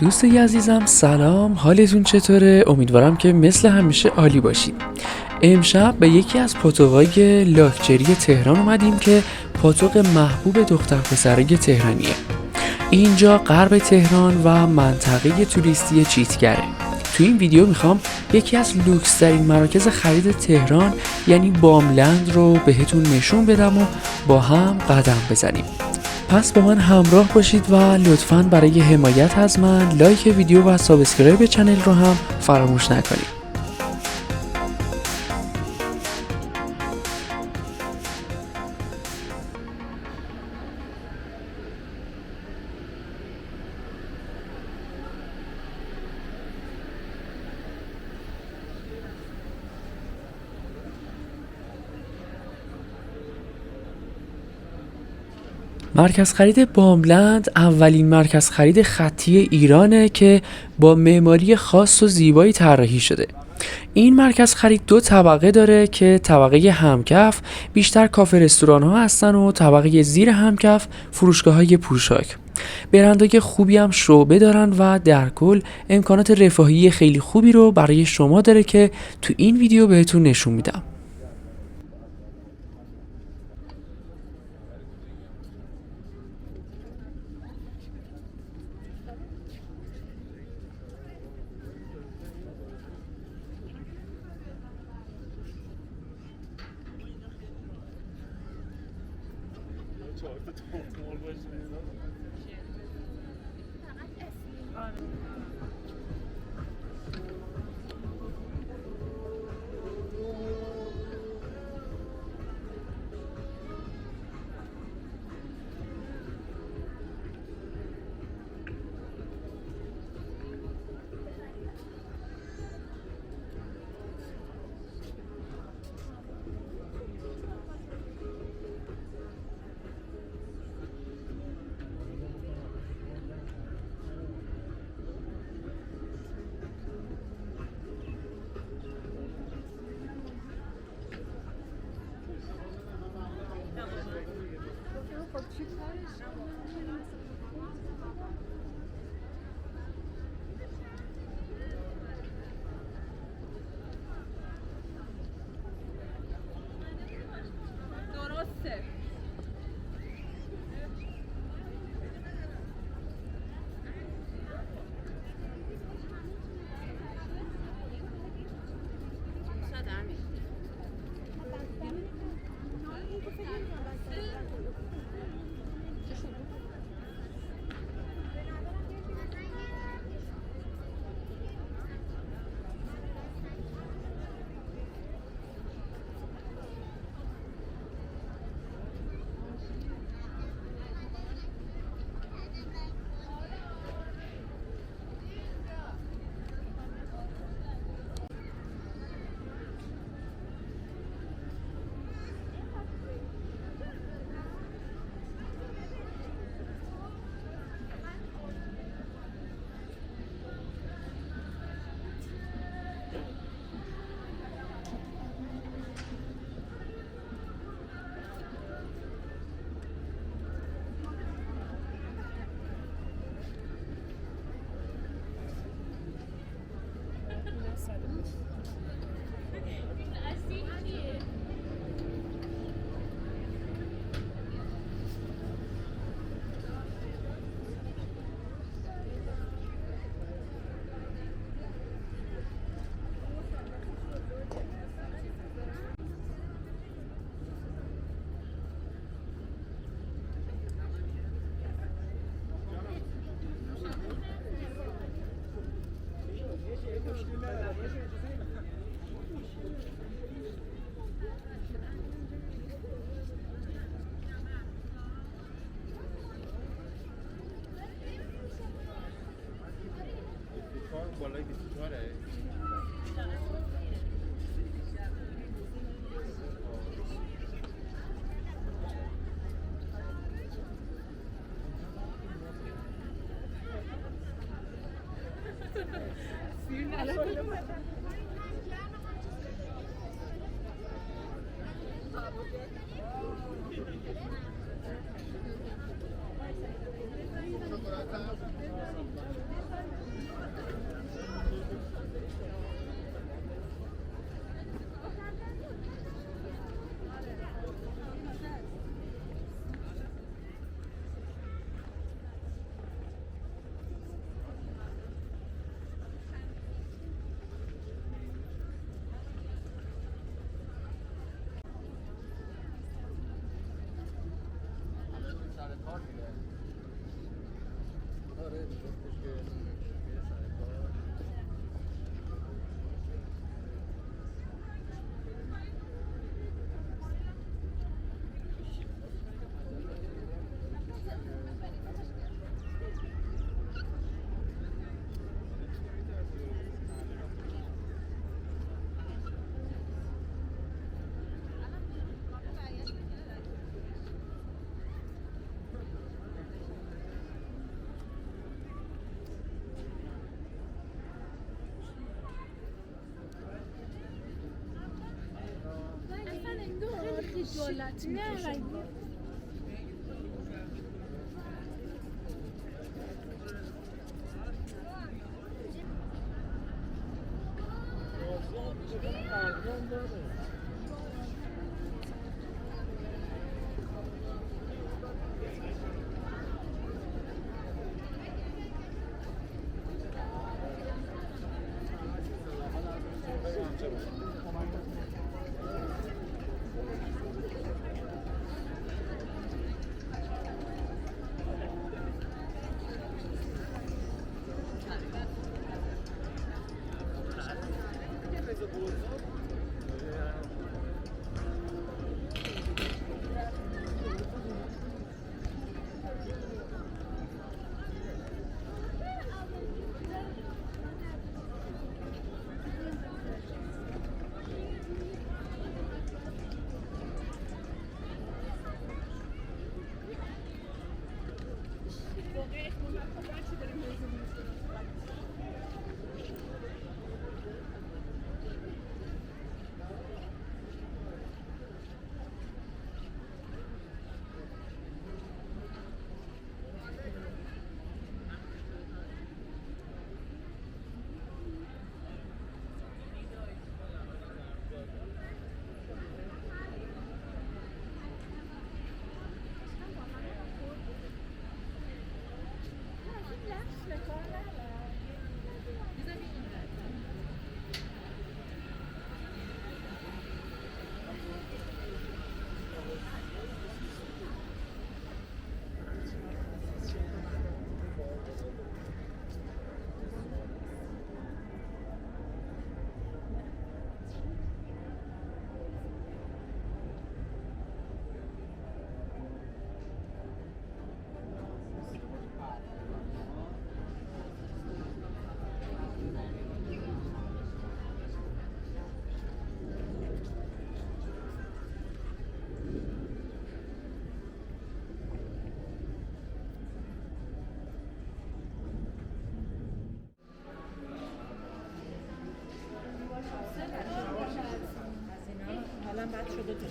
دوستای عزیزم سلام، حالتون چطوره؟ امیدوارم که مثل همیشه عالی باشید. امشب به یکی از پاتوقای لاکچری تهران اومدیم که پاتوق محبوب دختر پسرای تهرانیه. اینجا غرب تهران و منطقه توریستی چیتگره. تو این ویدیو میخوام یکی از لوکس ترین مراکز خرید تهران یعنی باملند رو بهتون نشون بدم و با هم قدم بزنیم. پس با من همراه باشید و لطفاً برای حمایت از من لایک ویدیو و سابسکرایب چنل رو هم فراموش نکنید. مرکز خرید باملند اولین مرکز خرید خطی ایرانه که با معماری خاص و زیبایی طراحی شده. این مرکز خرید 2 طبقه داره که طبقه همکف بیشتر کافه رستوران ها هستن و طبقه زیر همکف فروشگاه های پوشاک. برندهای خوبی هم شعبه دارن و در کل امکانات رفاهی خیلی خوبی رو برای شما داره که تو این ویدیو بهتون نشون میدم. بالای 24 سر کار میره. آره میگفتش که میره سر کار. خجالت میکشه. حالا بد شده تو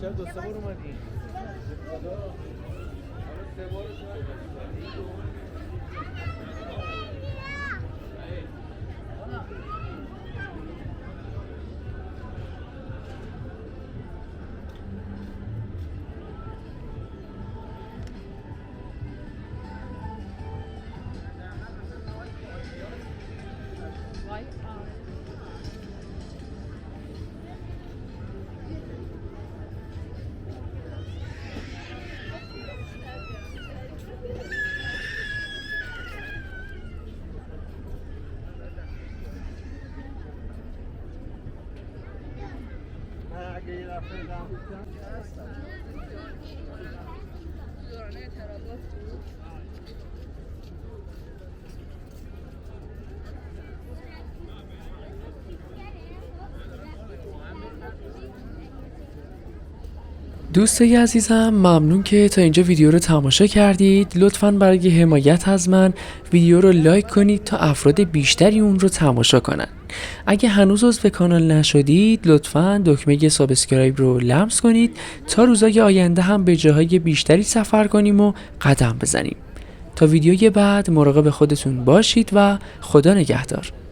بیشتر دو سه بار اومدی. سه بار Vay دوستای عزیزم، ممنون که تا اینجا ویدیو رو تماشا کردید. لطفاً برای حمایت از من ویدیو رو لایک کنید تا افراد بیشتری اون رو تماشا کنن. اگه هنوز عضو کانال نشدید لطفاً دکمه سابسکرایب رو لمس کنید تا روزهای آینده هم به جاهای بیشتری سفر کنیم و قدم بزنیم. تا ویدیوی بعد مراقب خودتون باشید و خدا نگهدار.